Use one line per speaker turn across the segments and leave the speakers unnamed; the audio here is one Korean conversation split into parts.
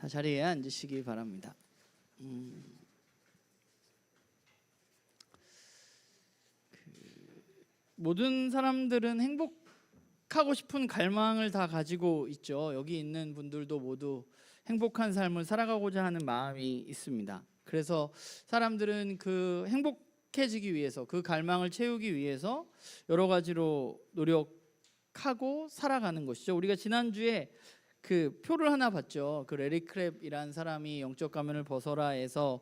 다 자리에 앉으시기 바랍니다. 모든 사람들은 행복하고 싶은 갈망을 다 가지고 있죠. 여기 있는 분들도 모두 행복한 삶을 살아가고자 하는 마음이 있습니다. 그래서 사람들은 그 행복해지기 위해서, 그 갈망을 채우기 위해서 여러 가지로 노력하고 살아가는 것이죠. 우리가 지난주에 그 표를 하나 봤죠. 그 레리 크랩이라는 사람이 영적 가면을 벗어라에서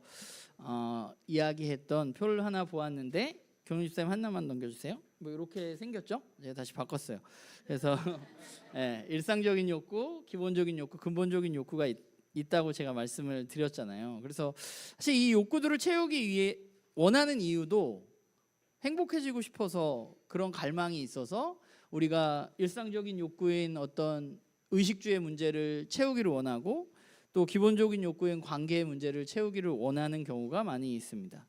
이야기했던 표를 하나 보았는데, 경윤 집사님 하나만 넘겨주세요. 뭐 이렇게 생겼죠? 제가 다시 바꿨어요. 그래서 일상적인 욕구, 기본적인 욕구, 근본적인 욕구가 있다고 제가 말씀을 드렸잖아요. 그래서 사실 이 욕구들을 채우기 위해 원하는 이유도 행복해지고 싶어서, 그런 갈망이 있어서 우리가 일상적인 욕구인 어떤 의식주의 문제를 채우기를 원하고, 또 기본적인 욕구인 관계의 문제를 채우기를 원하는 경우가 많이 있습니다.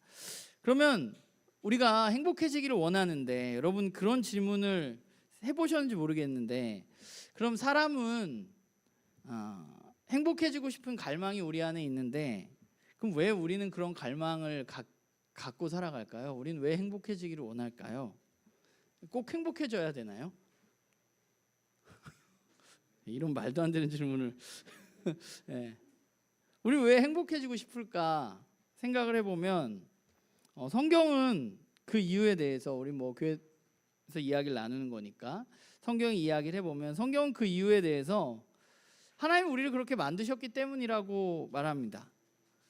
그러면 우리가 행복해지기를 원하는데, 여러분 그런 질문을 해보셨는지 모르겠는데, 그럼 사람은 행복해지고 싶은 갈망이 우리 안에 있는데, 그럼 왜 우리는 그런 갈망을 갖고 살아갈까요? 우리는 왜 행복해지기를 원할까요? 꼭 행복해져야 되나요? 이런 말도 안 되는 질문을 우리 왜 행복해지고 싶을까 생각을 해보면, 성경은 그 이유에 대해서, 우리 뭐 교회에서 이야기를 나누는 거니까 성경이 이야기를 해보면, 성경은 그 이유에 대해서 하나님이 우리를 그렇게 만드셨기 때문이라고 말합니다.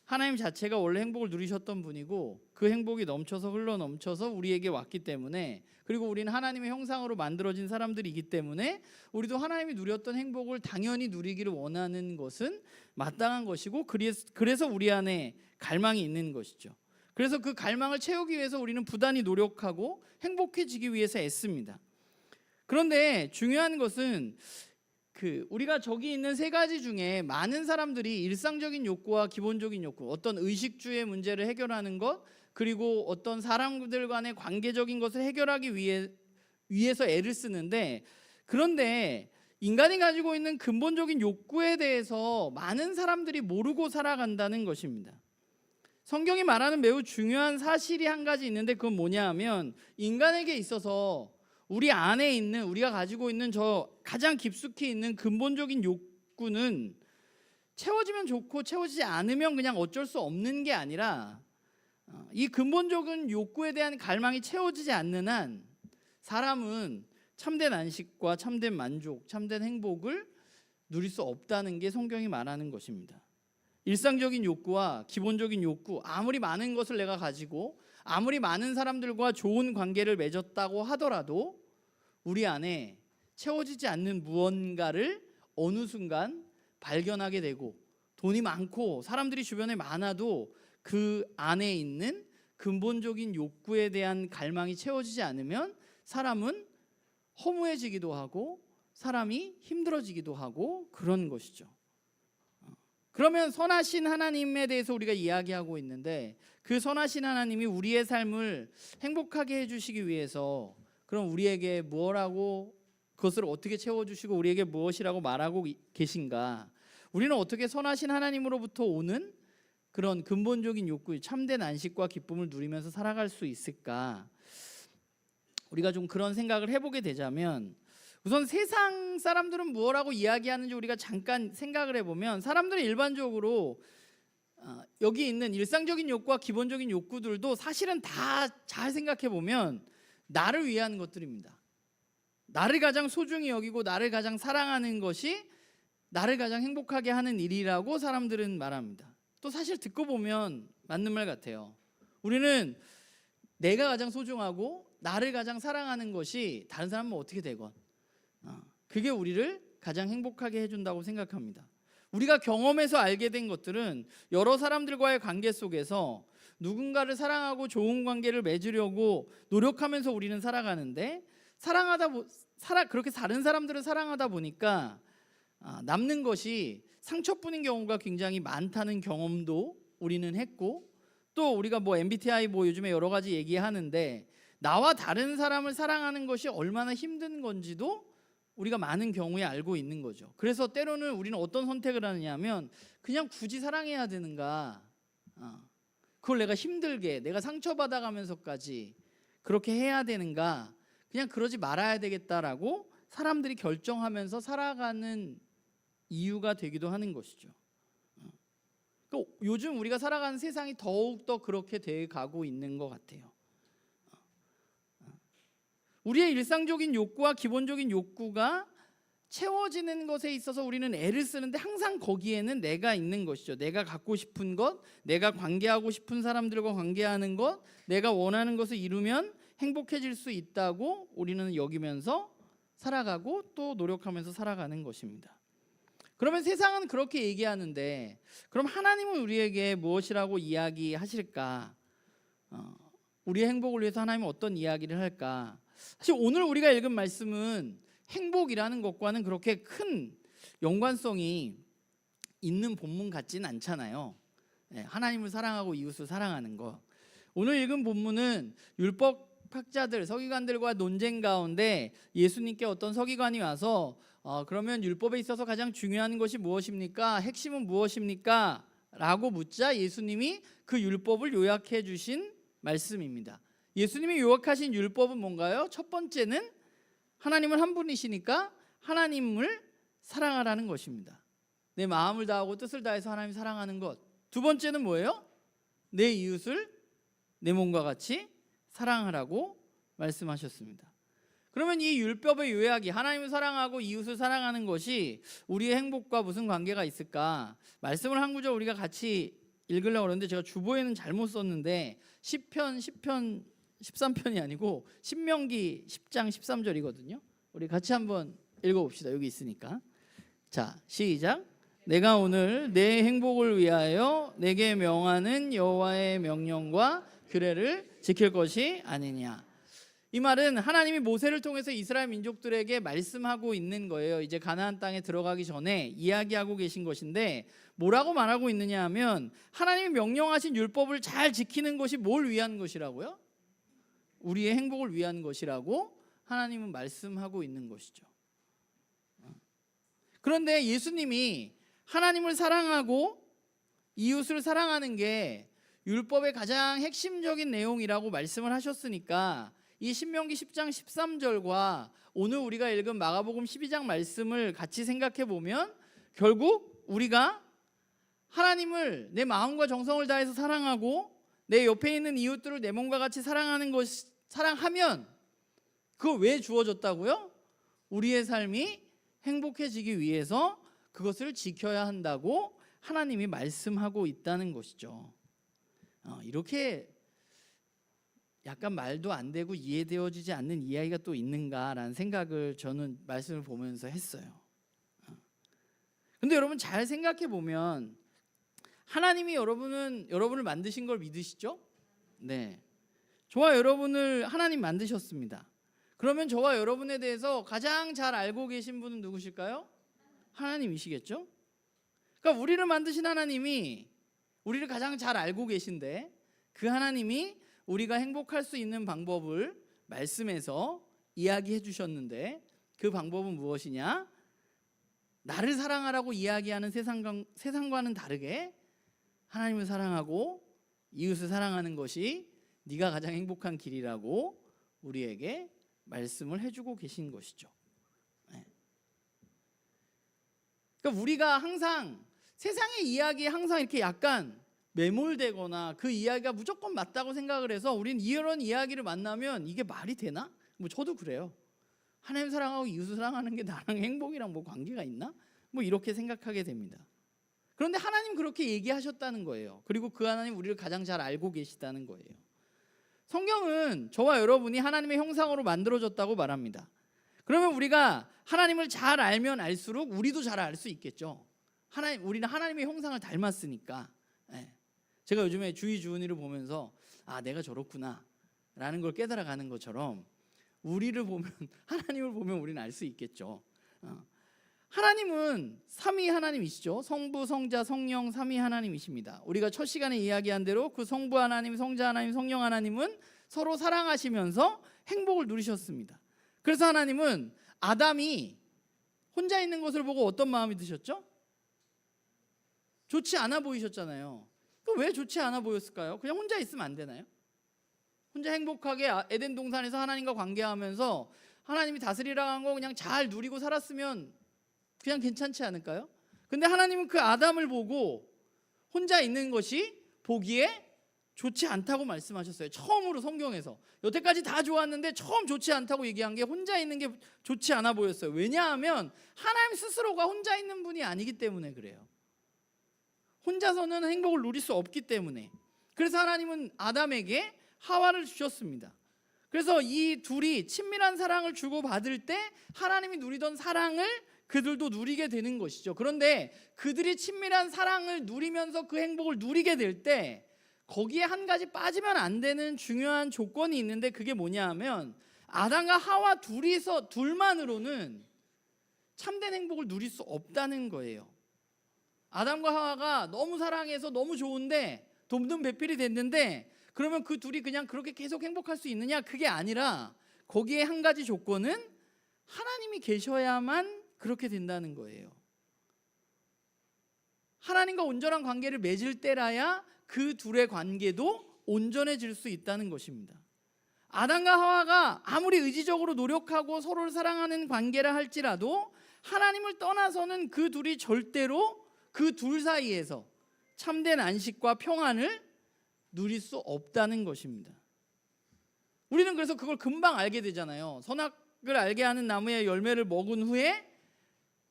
하나님 자체가 원래 행복을 누리셨던 분이고, 그 행복이 넘쳐서 흘러 넘쳐서 우리에게 왔기 때문에, 그리고 우리는 하나님의 형상으로 만들어진 사람들이기 때문에 우리도 하나님이 누렸던 행복을 당연히 누리기를 원하는 것은 마땅한 것이고, 그래서 우리 안에 갈망이 있는 것이죠. 그래서 그 갈망을 채우기 위해서 우리는 부단히 노력하고 행복해지기 위해서 애씁니다. 그런데 중요한 것은 우리가 저기 있는 세 가지 중에 많은 사람들이 일상적인 욕구와 기본적인 욕구, 어떤 의식주의 문제를 해결하는 것, 그리고 어떤 사람들 간의 관계적인 것을 해결하기 위해서 애를 쓰는데, 그런데 인간이 가지고 있는 근본적인 욕구에 대해서 많은 사람들이 모르고 살아간다는 것입니다. 성경이 말하는 매우 중요한 사실이 한 가지 있는데, 그건 뭐냐 하면, 인간에게 있어서 우리 안에 있는, 우리가 가지고 있는 저 가장 깊숙이 있는 근본적인 욕구는 채워지면 좋고 채워지지 않으면 그냥 어쩔 수 없는 게 아니라, 이 근본적인 욕구에 대한 갈망이 채워지지 않는 한 사람은 참된 안식과 참된 만족, 참된 행복을 누릴 수 없다는 게 성경이 말하는 것입니다. 일상적인 욕구와 기본적인 욕구, 아무리 많은 것을 내가 가지고 아무리 많은 사람들과 좋은 관계를 맺었다고 하더라도 우리 안에 채워지지 않는 무언가를 어느 순간 발견하게 되고, 돈이 많고 사람들이 주변에 많아도 그 안에 있는 근본적인 욕구에 대한 갈망이 채워지지 않으면 사람은 허무해지기도 하고 사람이 힘들어지기도 하고 그런 것이죠. 그러면 선하신 하나님에 대해서 우리가 이야기하고 있는데, 그 선하신 하나님이 우리의 삶을 행복하게 해주시기 위해서 그럼 우리에게 무엇하고, 그것을 어떻게 채워주시고 우리에게 무엇이라고 말하고 계신가? 우리는 어떻게 선하신 하나님으로부터 오는 그런 근본적인 욕구, 참된 안식과 기쁨을 누리면서 살아갈 수 있을까? 우리가 좀 그런 생각을 해보게 되자면, 우선 세상 사람들은 무엇라고 이야기하는지 우리가 잠깐 생각을 해보면, 사람들은 일반적으로 여기 있는 일상적인 욕구와 기본적인 욕구들도 사실은 다 잘 생각해보면 나를 위한 것들입니다. 나를 가장 소중히 여기고 나를 가장 사랑하는 것이 나를 가장 행복하게 하는 일이라고 사람들은 말합니다. 또 사실 듣고 보면 맞는 말 같아요. 우리는 내가 가장 소중하고 나를 가장 사랑하는 것이 다른 사람은 어떻게 되건 그게 우리를 가장 행복하게 해준다고 생각합니다. 우리가 경험해서 알게 된 것들은 여러 사람들과의 관계 속에서 누군가를 사랑하고 좋은 관계를 맺으려고 노력하면서 우리는 살아가는데, 그렇게 다른 사람들을 사랑하다 보니까 남는 것이 상처뿐인 경우가 굉장히 많다는 경험도 우리는 했고, 또 우리가 뭐 MBTI 뭐 요즘에 여러 가지 얘기하는데, 나와 다른 사람을 사랑하는 것이 얼마나 힘든 건지도 우리가 많은 경우에 알고 있는 거죠. 그래서 때로는 우리는 어떤 선택을 하느냐 하면 그냥 굳이 사랑해야 되는가, 그걸 내가 힘들게 내가 상처받아가면서까지 그렇게 해야 되는가, 그냥 그러지 말아야 되겠다라고 사람들이 결정하면서 살아가는 이유가 되기도 하는 것이죠. 또 요즘 우리가 살아가는 세상이 더욱더 그렇게 돼 가고 있는 것 같아요. 우리의 일상적인 욕구와 기본적인 욕구가 채워지는 것에 있어서 우리는 애를 쓰는데 항상 거기에는 내가 있는 것이죠. 내가 갖고 싶은 것, 내가 관계하고 싶은 사람들과 관계하는 것, 내가 원하는 것을 이루면 행복해질 수 있다고 우리는 여기면서 살아가고 또 노력하면서 살아가는 것입니다. 그러면 세상은 그렇게 얘기하는데 그럼 하나님은 우리에게 무엇이라고 이야기하실까? 우리의 행복을 위해서 하나님은 어떤 이야기를 할까? 사실 오늘 우리가 읽은 말씀은 행복이라는 것과는 그렇게 큰 연관성이 있는 본문 같지는 않잖아요. 하나님을 사랑하고 이웃을 사랑하는 것. 오늘 읽은 본문은 율법학자들, 서기관들과 논쟁 가운데 예수님께 어떤 서기관이 와서 그러면 율법에 있어서 가장 중요한 것이 무엇입니까? 핵심은 무엇입니까? 라고 묻자 예수님이 그 율법을 요약해 주신 말씀입니다. 예수님이 요약하신 율법은 뭔가요? 첫 번째는 하나님은 한 분이시니까 하나님을 사랑하라는 것입니다. 내 마음을 다하고 뜻을 다해서 하나님 사랑하는 것. 두 번째는 뭐예요? 내 이웃을 내 몸과 같이 사랑하라고 말씀하셨습니다. 그러면 이 율법의 요약이 하나님을 사랑하고 이웃을 사랑하는 것이 우리의 행복과 무슨 관계가 있을까? 말씀을 한 구절 우리가 같이 읽으려고 그러는데 제가 주보에는 잘못 썼는데 시편 13편이 아니고 신명기 10장 13절이거든요. 우리 같이 한번 읽어봅시다. 여기 있으니까. 자, 시작. 내가 오늘 내 행복을 위하여 내게 명하는 여호와의 명령과 규례를 지킬 것이 아니냐. 이 말은 하나님이 모세를 통해서 이스라엘 민족들에게 말씀하고 있는 거예요. 이제 가나안 땅에 들어가기 전에 이야기하고 계신 것인데 뭐라고 말하고 있느냐 하면 하나님이 명령하신 율법을 잘 지키는 것이 뭘 위한 것이라고요? 우리의 행복을 위한 것이라고 하나님은 말씀하고 있는 것이죠. 그런데 예수님이 하나님을 사랑하고 이웃을 사랑하는 게 율법의 가장 핵심적인 내용이라고 말씀을 하셨으니까 이 신명기 10장 13절과 오늘 우리가 읽은 마가복음 12장 말씀을 같이 생각해 보면 결국 우리가 하나님을 내 마음과 정성을 다해서 사랑하고 내 옆에 있는 이웃들을 내 몸과 같이 사랑하는 것, 사랑하면 그거 왜 주어졌다고요? 우리의 삶이 행복해지기 위해서 그것을 지켜야 한다고 하나님이 말씀하고 있다는 것이죠. 이렇게 약간 말도 안 되고 이해되어지지 않는 이야기가 또 있는가라는 생각을 저는 말씀을 보면서 했어요. 근데 여러분 잘 생각해 보면 하나님이 여러분을 만드신 걸 믿으시죠? 네. 저와 여러분을 하나님 만드셨습니다. 그러면 저와 여러분에 대해서 가장 잘 알고 계신 분은 누구실까요? 하나님이시겠죠? 그러니까 우리를 만드신 하나님이 우리를 가장 잘 알고 계신데 그 하나님이 우리가 행복할 수 있는 방법을 말씀에서 이야기해 주셨는데 그 방법은 무엇이냐? 나를 사랑하라고 이야기하는 세상과는 다르게 하나님을 사랑하고 이웃을 사랑하는 것이 네가 가장 행복한 길이라고 우리에게 말씀을 해주고 계신 것이죠. 그러니까 우리가 항상 세상의 이야기에 항상 이렇게 약간 매몰되거나 그 이야기가 무조건 맞다고 생각을 해서 우리는 이런 이야기를 만나면 이게 말이 되나? 뭐 저도 그래요. 하나님 사랑하고 이웃을 사랑하는 게 나랑 행복이랑 뭐 관계가 있나? 뭐 이렇게 생각하게 됩니다. 그런데 하나님 그렇게 얘기하셨다는 거예요. 그리고 그 하나님 우리를 가장 잘 알고 계시다는 거예요. 성경은 저와 여러분이 하나님의 형상으로 만들어졌다고 말합니다. 그러면 우리가 하나님을 잘 알면 알수록 우리도 잘 알 수 있겠죠. 우리는 하나님의 형상을 닮았으니까. 제가 요즘에 주의 주은이를 보면서 내가 저렇구나 라는 걸 깨달아가는 것처럼 우리를 보면 하나님을 보면 우리는 알 수 있겠죠. 하나님은 삼위 하나님이시죠. 성부, 성자, 성령 삼위 하나님이십니다. 우리가 첫 시간에 이야기한 대로 그 성부 하나님, 성자 하나님, 성령 하나님은 서로 사랑하시면서 행복을 누리셨습니다. 그래서 하나님은 아담이 혼자 있는 것을 보고 어떤 마음이 드셨죠? 좋지 않아 보이셨잖아요. 왜 좋지 않아 보였을까요? 그냥 혼자 있으면 안 되나요? 혼자 행복하게 에덴 동산에서 하나님과 관계하면서 하나님이 다스리라고 한 거 그냥 잘 누리고 살았으면 그냥 괜찮지 않을까요? 근데 하나님은 그 아담을 보고 혼자 있는 것이 보기에 좋지 않다고 말씀하셨어요. 처음으로 성경에서. 여태까지 다 좋았는데 처음 좋지 않다고 얘기한 게 혼자 있는 게 좋지 않아 보였어요. 왜냐하면 하나님 스스로가 혼자 있는 분이 아니기 때문에 그래요. 혼자서는 행복을 누릴 수 없기 때문에. 그래서 하나님은 아담에게 하와를 주셨습니다. 그래서 이 둘이 친밀한 사랑을 주고받을 때 하나님이 누리던 사랑을 그들도 누리게 되는 것이죠. 그런데 그들이 친밀한 사랑을 누리면서 그 행복을 누리게 될 때 거기에 한 가지 빠지면 안 되는 중요한 조건이 있는데 그게 뭐냐 하면 아담과 하와 둘만으로는 참된 행복을 누릴 수 없다는 거예요. 아담과 하와가 너무 사랑해서 너무 좋은데 돕는 배필이 됐는데 그러면 그 둘이 그냥 그렇게 계속 행복할 수 있느냐? 그게 아니라 거기에 한 가지 조건은 하나님이 계셔야만 그렇게 된다는 거예요. 하나님과 온전한 관계를 맺을 때라야 그 둘의 관계도 온전해질 수 있다는 것입니다. 아담과 하와가 아무리 의지적으로 노력하고 서로를 사랑하는 관계라 할지라도 하나님을 떠나서는 그 둘이 절대로 그 둘 사이에서 참된 안식과 평안을 누릴 수 없다는 것입니다. 우리는 그래서 그걸 금방 알게 되잖아요. 선악을 알게 하는 나무의 열매를 먹은 후에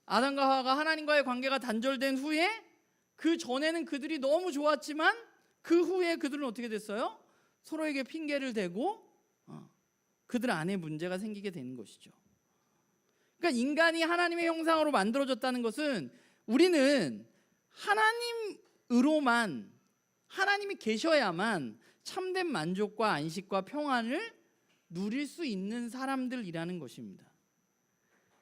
아담과 하와가 하나님과의 관계가 단절된 후에 그 전에는 그들이 너무 좋았지만 그 후에 그들은 어떻게 됐어요? 서로에게 핑계를 대고 그들 안에 문제가 생기게 되는 것이죠. 그러니까 인간이 하나님의 형상으로 만들어졌다는 것은 우리는 하나님으로만 하나님이 계셔야만 참된 만족과 안식과 평안을 누릴 수 있는 사람들이라는 것입니다.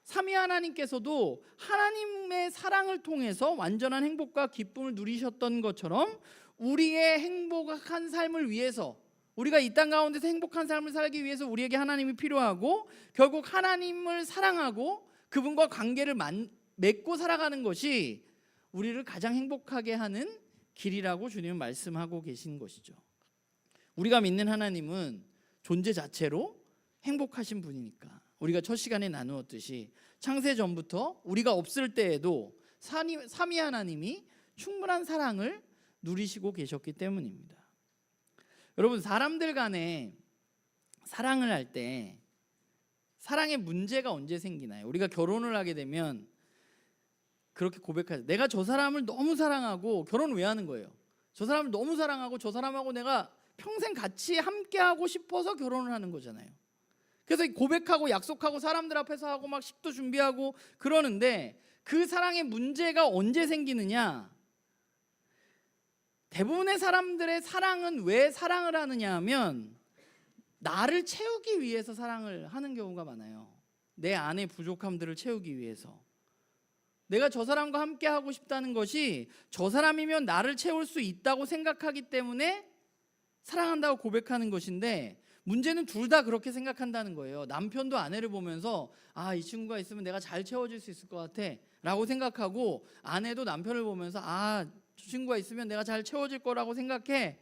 삼위 하나님께서도 하나님의 사랑을 통해서 완전한 행복과 기쁨을 누리셨던 것처럼 우리의 행복한 삶을 위해서 우리가 이 땅 가운데서 행복한 삶을 살기 위해서 우리에게 하나님이 필요하고 결국 하나님을 사랑하고 그분과 관계를 맺고 살아가는 것이 우리를 가장 행복하게 하는 길이라고 주님은 말씀하고 계신 것이죠. 우리가 믿는 하나님은 존재 자체로 행복하신 분이니까 우리가 첫 시간에 나누었듯이 창세 전부터 우리가 없을 때에도 삼위 하나님이 충분한 사랑을 누리시고 계셨기 때문입니다. 여러분, 사람들 간에 사랑을 할 때 사랑의 문제가 언제 생기나요? 우리가 결혼을 하게 되면 그렇게 고백하죠. 내가 저 사람을 너무 사랑하고 결혼 왜 하는 거예요? 저 사람을 너무 사랑하고 저 사람하고 내가 평생 같이 함께하고 싶어서 결혼을 하는 거잖아요. 그래서 고백하고 약속하고 사람들 앞에서 하고 막 식도 준비하고 그러는데 그 사랑의 문제가 언제 생기느냐? 대부분의 사람들의 사랑은 왜 사랑을 하느냐 하면 나를 채우기 위해서 사랑을 하는 경우가 많아요. 내 안의 부족함들을 채우기 위해서. 내가 저 사람과 함께 하고 싶다는 것이 저 사람이면 나를 채울 수 있다고 생각하기 때문에 사랑한다고 고백하는 것인데 문제는 둘 다 그렇게 생각한다는 거예요. 남편도 아내를 보면서 이 친구가 있으면 내가 잘 채워줄 수 있을 것 같아 라고 생각하고 아내도 남편을 보면서 저 친구가 있으면 내가 잘 채워질 거라고 생각해.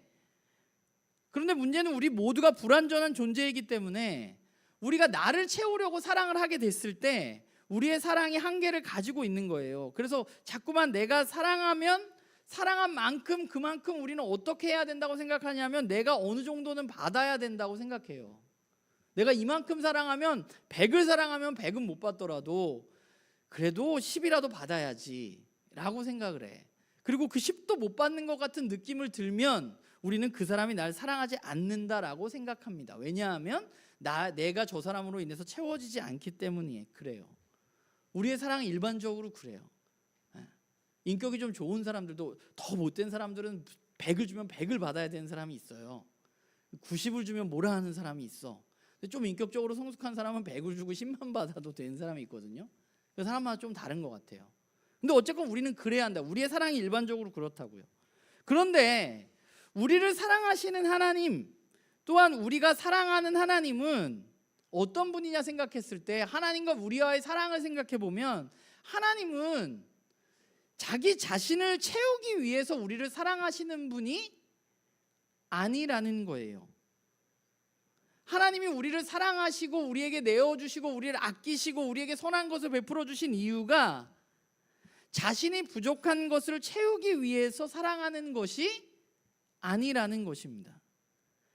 그런데 문제는 우리 모두가 불완전한 존재이기 때문에 우리가 나를 채우려고 사랑을 하게 됐을 때 우리의 사랑이 한계를 가지고 있는 거예요. 그래서 자꾸만 내가 사랑하면 사랑한 만큼 그만큼 우리는 어떻게 해야 된다고 생각하냐면 내가 어느 정도는 받아야 된다고 생각해요. 내가 이만큼 사랑하면 100을 사랑하면 100은 못 받더라도 그래도 10이라도 받아야지 라고 생각을 해. 그리고 그 10도 못 받는 것 같은 느낌을 들면 우리는 그 사람이 날 사랑하지 않는다라고 생각합니다. 왜냐하면 내가 저 사람으로 인해서 채워지지 않기 때문에 그래요. 우리의 사랑은 일반적으로 그래요. 인격이 좀 좋은 사람들도 더 못된 사람들은 100을 주면 100을 받아야 되는 사람이 있어요. 90을 주면 뭐라 하는 사람이 있어. 근데 좀 인격적으로 성숙한 사람은 100을 주고 10만 받아도 되는 사람이 있거든요. 그 사람마다 좀 다른 것 같아요. 근데 어쨌건 우리는 그래야 한다. 우리의 사랑이 일반적으로 그렇다고요. 그런데 우리를 사랑하시는 하나님 또한 우리가 사랑하는 하나님은 어떤 분이냐 생각했을 때 하나님과 우리와의 사랑을 생각해 보면 하나님은 자기 자신을 채우기 위해서 우리를 사랑하시는 분이 아니라는 거예요. 하나님이 우리를 사랑하시고 우리에게 내어주시고 우리를 아끼시고 우리에게 선한 것을 베풀어 주신 이유가 자신이 부족한 것을 채우기 위해서 사랑하는 것이 아니라는 것입니다.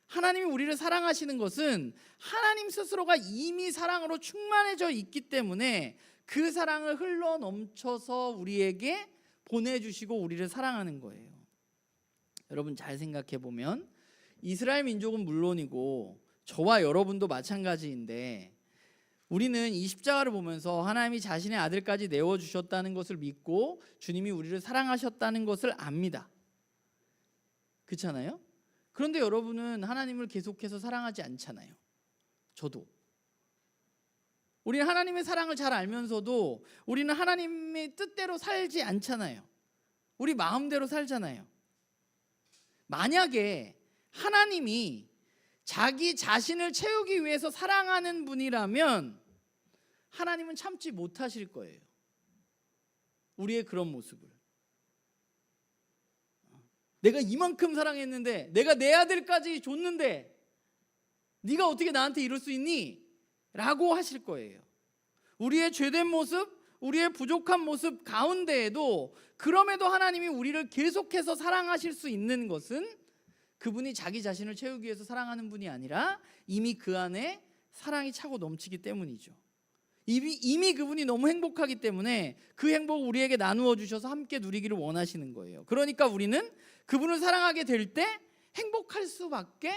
하나님이 우리를 사랑하시는 것은 하나님 스스로가 이미 사랑으로 충만해져 있기 때문에 그 사랑을 흘러 넘쳐서 우리에게 보내주시고 우리를 사랑하는 거예요. 여러분 잘 생각해 보면 이스라엘 민족은 물론이고 저와 여러분도 마찬가지인데 우리는 이 십자가를 보면서 하나님이 자신의 아들까지 내어주셨다는 것을 믿고 주님이 우리를 사랑하셨다는 것을 압니다. 그렇잖아요? 그런데 여러분은 하나님을 계속해서 사랑하지 않잖아요. 저도. 우리는 하나님의 사랑을 잘 알면서도 우리는 하나님의 뜻대로 살지 않잖아요. 우리 마음대로 살잖아요. 만약에 하나님이 자기 자신을 채우기 위해서 사랑하는 분이라면 하나님은 참지 못하실 거예요. 우리의 그런 모습을. 내가 이만큼 사랑했는데 내가 내 아들까지 줬는데 네가 어떻게 나한테 이럴 수 있니? 라고 하실 거예요. 우리의 죄된 모습, 우리의 부족한 모습 가운데에도 그럼에도 하나님이 우리를 계속해서 사랑하실 수 있는 것은 그분이 자기 자신을 채우기 위해서 사랑하는 분이 아니라 이미 그 안에 사랑이 차고 넘치기 때문이죠. 이미 그분이 너무 행복하기 때문에 그 행복을 우리에게 나누어 주셔서 함께 누리기를 원하시는 거예요. 그러니까 우리는 그분을 사랑하게 될 때 행복할 수밖에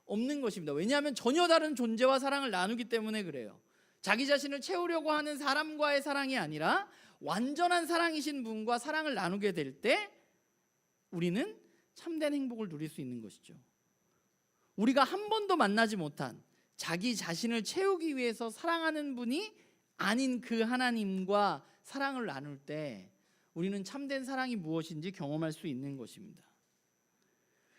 없는 것입니다. 왜냐하면 전혀 다른 존재와 사랑을 나누기 때문에 그래요. 자기 자신을 채우려고 하는 사람과의 사랑이 아니라 완전한 사랑이신 분과 사랑을 나누게 될 때 우리는 참된 행복을 누릴 수 있는 것이죠. 우리가 한 번도 만나지 못한 자기 자신을 채우기 위해서 사랑하는 분이 아닌 그 하나님과 사랑을 나눌 때 우리는 참된 사랑이 무엇인지 경험할 수 있는 것입니다.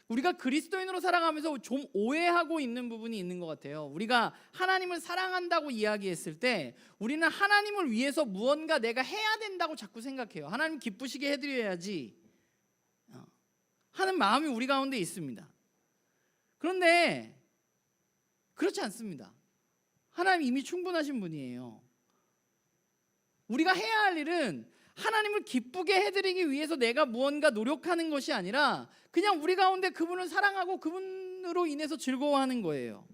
우리가 그리스도인으로 살아가면서 좀 오해하고 있는 부분이 있는 것 같아요. 우리가 하나님을 사랑한다고 이야기했을 때 우리는 하나님을 위해서 무언가 내가 해야 된다고 자꾸 생각해요. 하나님 기쁘시게 해드려야지 하는 마음이 우리 가운데 있습니다. 그런데 그렇지 않습니다. 하나님 이미 충분하신 분이에요. 우리가 해야 할 일은 하나님을 기쁘게 해드리기 위해서 내가 무언가 노력하는 것이 아니라 그냥 우리 가운데 그분을 사랑하고 그분으로 인해서 즐거워하는 거예요.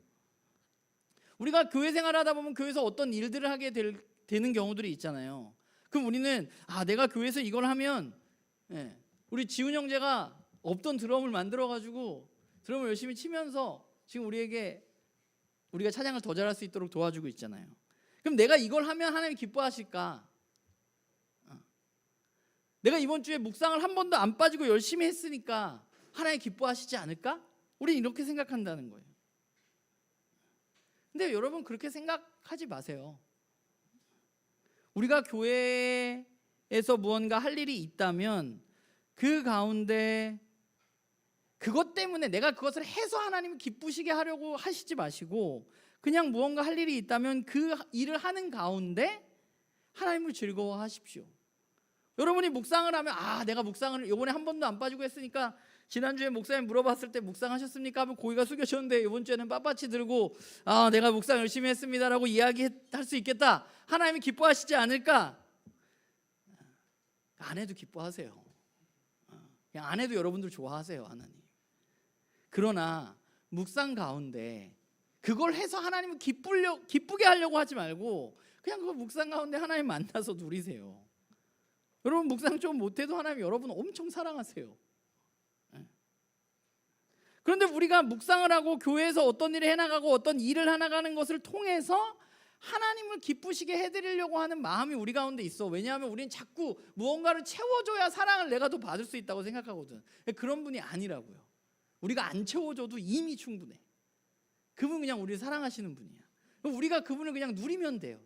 우리가 교회 생활을 하다 보면 교회에서 어떤 일들을 하게 되는 경우들이 있잖아요. 그럼 우리는 내가 교회에서 이걸 하면 우리 지훈 형제가 없던 드럼을 만들어가지고 드럼을 열심히 치면서 지금 우리가 찬양을 더 잘할 수 있도록 도와주고 있잖아요. 그럼 내가 이걸 하면 하나님이 기뻐하실까? 내가 이번 주에 묵상을 한 번도 안 빠지고 열심히 했으니까 하나님 기뻐하시지 않을까? 우리 이렇게 생각한다는 거예요. 근데 여러분 그렇게 생각하지 마세요. 우리가 교회에서 무언가 할 일이 있다면 그 가운데 그것 때문에 내가 그것을 해서 하나님을 기쁘시게 하려고 하시지 마시고 그냥 무언가 할 일이 있다면 그 일을 하는 가운데 하나님을 즐거워하십시오. 여러분이 묵상을 하면 내가 묵상을 이번에 한 번도 안 빠지고 했으니까 지난주에 목사님 물어봤을 때 묵상하셨습니까? 하면 고개가 숙여졌는데 이번 주에는 빳빳이 들고 내가 묵상 열심히 했습니다라고 이야기할 수 있겠다. 하나님이 기뻐하시지 않을까? 안 해도 기뻐하세요. 그냥 안 해도 여러분들 좋아하세요. 하나님. 그러나 묵상 가운데 그걸 해서 하나님을 기쁘게 하려고 하지 말고 그냥 그 묵상 가운데 하나님 만나서 누리세요. 여러분 묵상 좀 못해도 하나님 여러분 엄청 사랑하세요. 그런데 우리가 묵상을 하고 교회에서 어떤 일을 해나가고 어떤 일을 해나가는 것을 통해서 하나님을 기쁘시게 해드리려고 하는 마음이 우리 가운데 있어. 왜냐하면 우리는 자꾸 무언가를 채워줘야 사랑을 내가 더 받을 수 있다고 생각하거든. 그런 분이 아니라고요. 우리가 안 채워줘도 이미 충분해. 그분 그냥 우리를 사랑하시는 분이야. 우리가 그분을 그냥 누리면 돼요.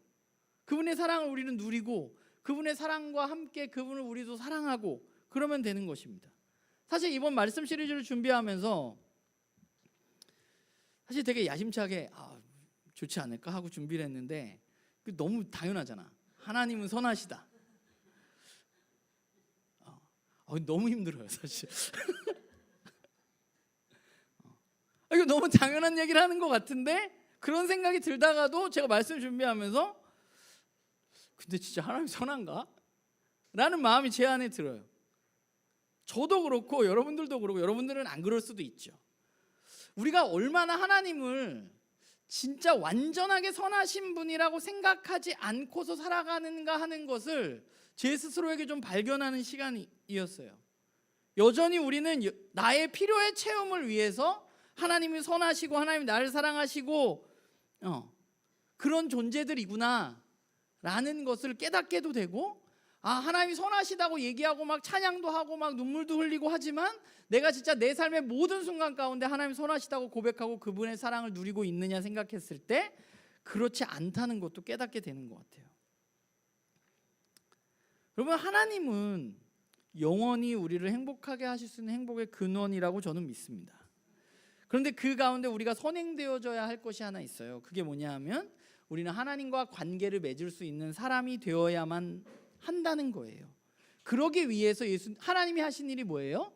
그분의 사랑을 우리는 누리고 그분의 사랑과 함께 그분을 우리도 사랑하고 그러면 되는 것입니다. 사실 이번 말씀 시리즈를 준비하면서 사실 되게 야심차게 좋지 않을까 하고 준비를 했는데 너무 당연하잖아. 하나님은 선하시다. 너무 힘들어요, 사실. 이거 너무 당연한 얘기를 하는 것 같은데 그런 생각이 들다가도 제가 말씀 준비하면서 근데 진짜 하나님 선한가? 라는 마음이 제 안에 들어요. 저도 그렇고 여러분들도 그렇고, 여러분들은 안 그럴 수도 있죠. 우리가 얼마나 하나님을 진짜 완전하게 선하신 분이라고 생각하지 않고서 살아가는가 하는 것을 제 스스로에게 좀 발견하는 시간이었어요. 여전히 우리는 나의 필요의 채움을 위해서 하나님이 선하시고 하나님이 나를 사랑하시고 그런 존재들이구나 라는 것을 깨닫게도 되고, 하나님이 선하시다고 얘기하고 막 찬양도 하고 막 눈물도 흘리고 하지만 내가 진짜 내 삶의 모든 순간 가운데 하나님이 선하시다고 고백하고 그분의 사랑을 누리고 있느냐 생각했을 때 그렇지 않다는 것도 깨닫게 되는 것 같아요. 여러분, 하나님은 영원히 우리를 행복하게 하실 수 있는 행복의 근원이라고 저는 믿습니다. 그런데 그 가운데 우리가 선행되어져야 할 것이 하나 있어요. 그게 뭐냐 하면 우리는 하나님과 관계를 맺을 수 있는 사람이 되어야만 한다는 거예요. 그러기 위해서 하나님이 하신 일이 뭐예요?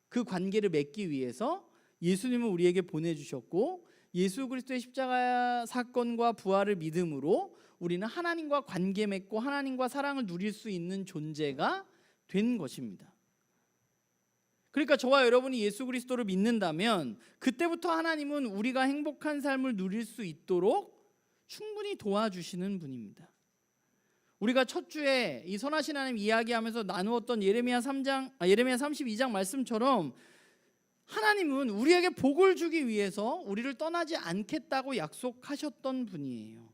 그 관계를 맺기 위해서 예수님을 우리에게 보내주셨고, 예수 그리스도의 십자가 사건과 부활을 믿음으로 우리는 하나님과 관계 맺고 하나님과 사랑을 누릴 수 있는 존재가 된 것입니다. 그러니까 저와 여러분이 예수 그리스도를 믿는다면 그때부터 하나님은 우리가 행복한 삶을 누릴 수 있도록 충분히 도와주시는 분입니다. 우리가 첫 주에 이 선하신 하나님 이야기하면서 나누었던 예레미야 32장 말씀처럼 하나님은 우리에게 복을 주기 위해서 우리를 떠나지 않겠다고 약속하셨던 분이에요.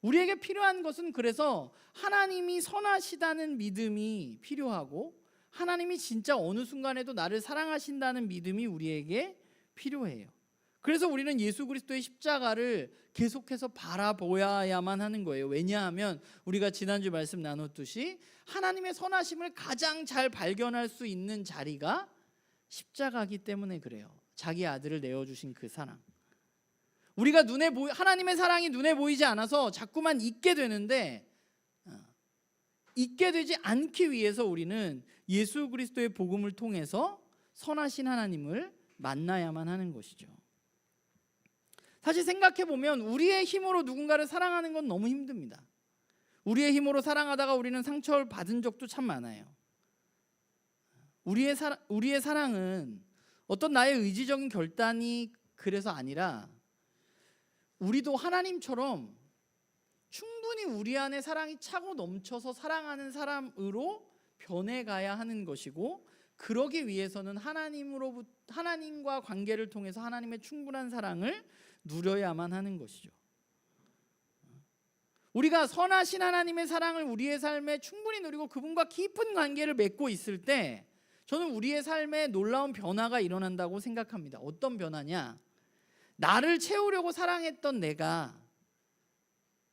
우리에게 필요한 것은 그래서 하나님이 선하시다는 믿음이 필요하고, 하나님이 진짜 어느 순간에도 나를 사랑하신다는 믿음이 우리에게 필요해요. 그래서 우리는 예수 그리스도의 십자가를 계속해서 바라보아야만 하는 거예요. 왜냐하면 우리가 지난주 말씀 나눴듯이 하나님의 선하심을 가장 잘 발견할 수 있는 자리가 십자가이기 때문에 그래요. 자기 아들을 내어주신 그 사랑. 우리가 하나님의 사랑이 눈에 보이지 않아서 자꾸만 잊게 되는데, 잊게 되지 않기 위해서 우리는 예수 그리스도의 복음을 통해서 선하신 하나님을 만나야만 하는 것이죠. 사실 생각해보면 우리의 힘으로 누군가를 사랑하는 건 너무 힘듭니다. 우리의 힘으로 사랑하다가 우리는 상처를 받은 적도 참 많아요. 우리의 사랑은 어떤 나의 의지적인 결단이 그래서 아니라 우리도 하나님처럼 충분히 우리 안에 사랑이 차고 넘쳐서 사랑하는 사람으로 변해가야 하는 것이고, 그러기 위해서는 하나님과 관계를 통해서 하나님의 충분한 사랑을 누려야만 하는 것이죠. 우리가 선하신 하나님의 사랑을 우리의 삶에 충분히 누리고 그분과 깊은 관계를 맺고 있을 때 저는 우리의 삶에 놀라운 변화가 일어난다고 생각합니다. 어떤 변화냐? 나를 채우려고 사랑했던 내가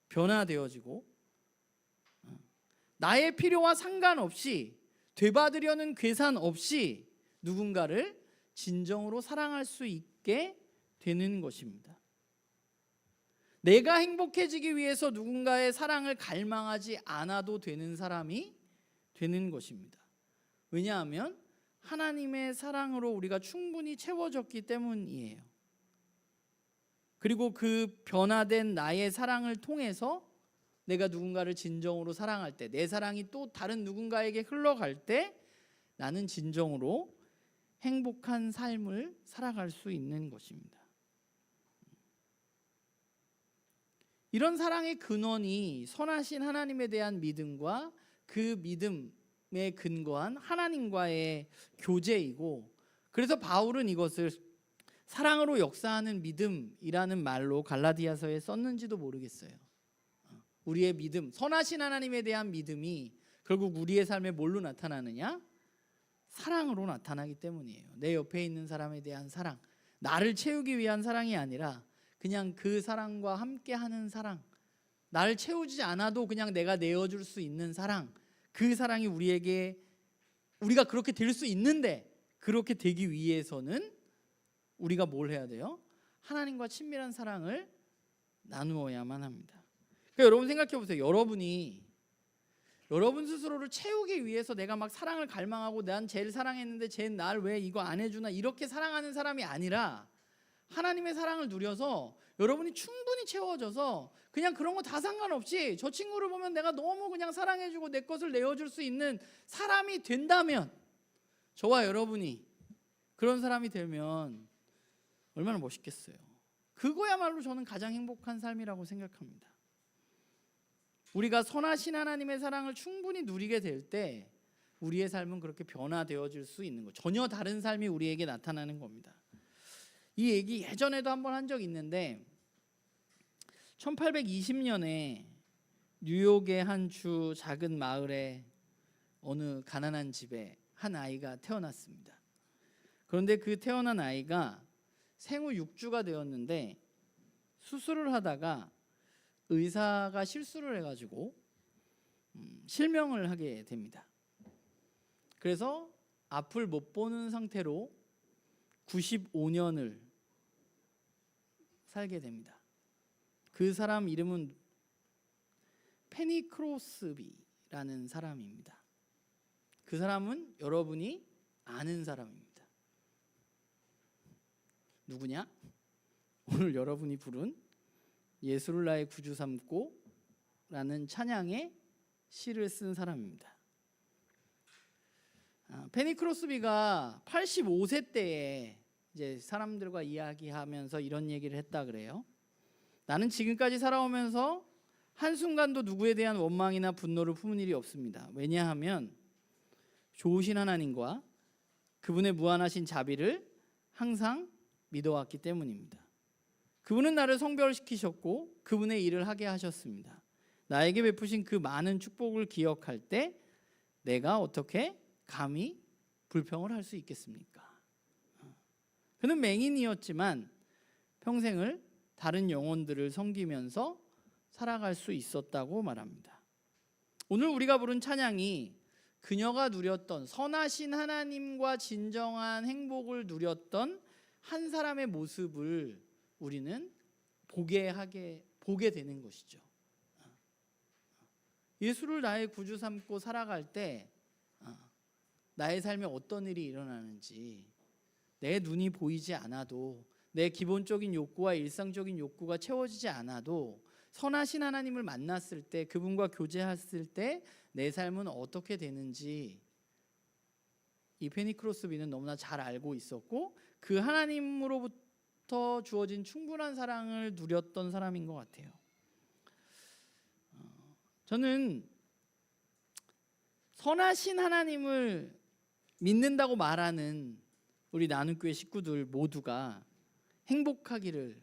변화되어지고, 나의 필요와 상관없이 되받으려는 계산 없이 누군가를 진정으로 사랑할 수 있게 되는 것입니다. 내가 행복해지기 위해서 누군가의 사랑을 갈망하지 않아도 되는 사람이 되는 것입니다. 왜냐하면 하나님의 사랑으로 우리가 충분히 채워졌기 때문이에요. 그리고 그 변화된 나의 사랑을 통해서 내가 누군가를 진정으로 사랑할 때, 내 사랑이 또 다른 누군가에게 흘러갈 때 나는 진정으로 행복한 삶을 살아갈 수 있는 것입니다. 이런 사랑의 근원이 선하신 하나님에 대한 믿음과 그 믿음에 근거한 하나님과의 교제이고, 그래서 바울은 이것을 사랑으로 역사하는 믿음이라는 말로 갈라디아서에 썼는지도 모르겠어요. 우리의 믿음, 선하신 하나님에 대한 믿음이 결국 우리의 삶에 뭘로 나타나느냐? 사랑으로 나타나기 때문이에요. 내 옆에 있는 사람에 대한 사랑, 나를 채우기 위한 사랑이 아니라 그냥 그 사랑과 함께하는 사랑, 나를 채우지 않아도 그냥 내가 내어줄 수 있는 사랑, 그 사랑이 우리가 그렇게 될 수 있는데, 그렇게 되기 위해서는 우리가 뭘 해야 돼요? 하나님과 친밀한 사랑을 나누어야만 합니다. 그러니까 여러분 생각해 보세요. 여러분이 여러분 스스로를 채우기 위해서 내가 막 사랑을 갈망하고 난 쟤를 사랑했는데 쟤는 날 왜 이거 안 해주나 이렇게 사랑하는 사람이 아니라 하나님의 사랑을 누려서 여러분이 충분히 채워져서 그냥 그런 거 다 상관없이 저 친구를 보면 내가 너무 그냥 사랑해주고 내 것을 내어줄 수 있는 사람이 된다면, 저와 여러분이 그런 사람이 되면 얼마나 멋있겠어요. 그거야말로 저는 가장 행복한 삶이라고 생각합니다. 우리가 선하신 하나님의 사랑을 충분히 누리게 될 때 우리의 삶은 그렇게 변화되어질 수 있는 거죠. 전혀 다른 삶이 우리에게 나타나는 겁니다. 이 얘기 예전에도 한번 한 적이 있는데 1820년에 뉴욕의 한 주 작은 마을에 어느 가난한 집에 한 아이가 태어났습니다. 그런데 그 태어난 아이가 생후 6주가 되었는데 수술을 하다가 의사가 실수를 해가지고 실명을 하게 됩니다. 그래서 앞을 못 보는 상태로 95년을 살게 됩니다. 그 사람 이름은 페니 크로스비라는 사람입니다. 그 사람은 여러분이 아는 사람입니다. 누구냐? 오늘 여러분이 부른 예수를 나의 구주 삼고 라는 찬양의 시를 쓴 사람입니다. 페니 크로스비가 85세 때에 이제 사람들과 이야기하면서 이런 얘기를 했다 그래요. 나는 지금까지 살아오면서 한순간도 누구에 대한 원망이나 분노를 품은 일이 없습니다. 왜냐하면 좋으신 하나님과 그분의 무한하신 자비를 항상 믿어왔기 때문입니다. 그분은 나를 성별시키셨고 그분의 일을 하게 하셨습니다. 나에게 베푸신 그 많은 축복을 기억할 때 내가 어떻게 감히 불평을 할 수 있겠습니까? 그는 맹인이었지만 평생을 다른 영혼들을 섬기면서 살아갈 수 있었다고 말합니다. 오늘 우리가 부른 찬양이 그녀가 누렸던 선하신 하나님과 진정한 행복을 누렸던 한 사람의 모습을 우리는 보게 되는 것이죠. 예수를 나의 구주 삼고 살아갈 때 나의 삶에 어떤 일이 일어나는지, 내 눈이 보이지 않아도, 내 기본적인 욕구와 일상적인 욕구가 채워지지 않아도 선하신 하나님을 만났을 때, 그분과 교제했을 때 내 삶은 어떻게 되는지 이 페니 크로스비는 너무나 잘 알고 있었고 그 하나님으로부터 주어진 충분한 사랑을 누렸던 사람인 것 같아요. 저는 선하신 하나님을 믿는다고 말하는 우리 나눔교회 식구들 모두가 행복하기를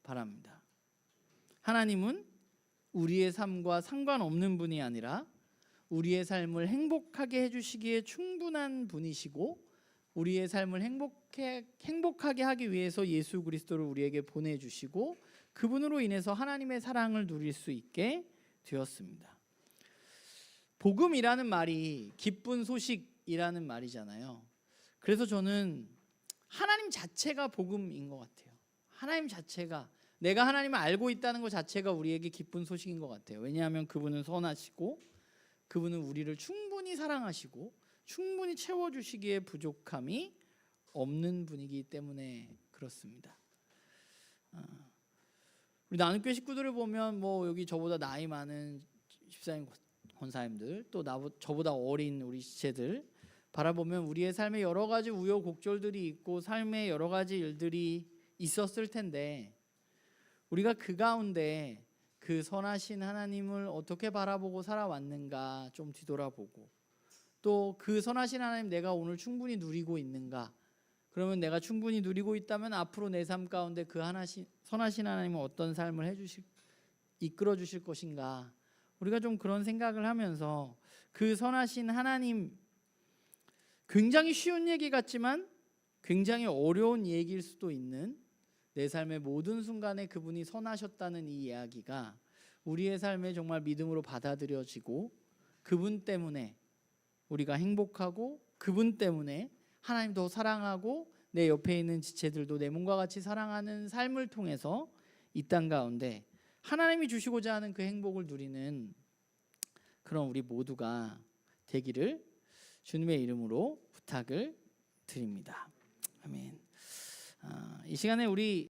바랍니다. 하나님은 우리의 삶과 상관없는 분이 아니라 우리의 삶을 행복하게 해주시기에 충분한 분이시고 우리의 삶을 행복하게 하기 위해서 예수 그리스도를 우리에게 보내주시고 그분으로 인해서 하나님의 사랑을 누릴 수 있게 되었습니다. 복음이라는 말이 기쁜 소식이라는 말이잖아요. 그래서 저는 하나님 자체가 복음인 것 같아요. 하나님 자체가, 내가 하나님을 알고 있다는 것 자체가 우리에게 기쁜 소식인 것 같아요. 왜냐하면 그분은 선하시고 그분은 우리를 충분히 사랑하시고 충분히 채워주시기에 부족함이 없는 분이기 때문에 그렇습니다. 우리 나눔교회 식구들을 보면 뭐 여기 저보다 나이 많은 집사님, 권사님들, 또 저보다 어린 우리 지체들 바라보면 우리의 삶에 여러 가지 우여곡절들이 있고 삶에 여러 가지 일들이 있었을 텐데 우리가 그 가운데 그 선하신 하나님을 어떻게 바라보고 살아왔는가 좀 뒤돌아보고, 또 그 선하신 하나님 내가 오늘 충분히 누리고 있는가, 그러면 내가 충분히 누리고 있다면 앞으로 내 삶 가운데 그 선하신 하나님은 어떤 삶을 이끌어 주실 것인가, 우리가 좀 그런 생각을 하면서 그 선하신 하나님, 굉장히 쉬운 얘기 같지만 굉장히 어려운 얘기일 수도 있는 내 삶의 모든 순간에 그분이 선하셨다는 이 이야기가 우리의 삶에 정말 믿음으로 받아들여지고 그분 때문에 우리가 행복하고 그분 때문에 하나님 더 사랑하고 내 옆에 있는 지체들도 내 몸과 같이 사랑하는 삶을 통해서 이 땅 가운데 하나님이 주시고자 하는 그 행복을 누리는 그런 우리 모두가 되기를 주님의 이름으로 부탁을 드립니다. 아멘. 이 시간에 우리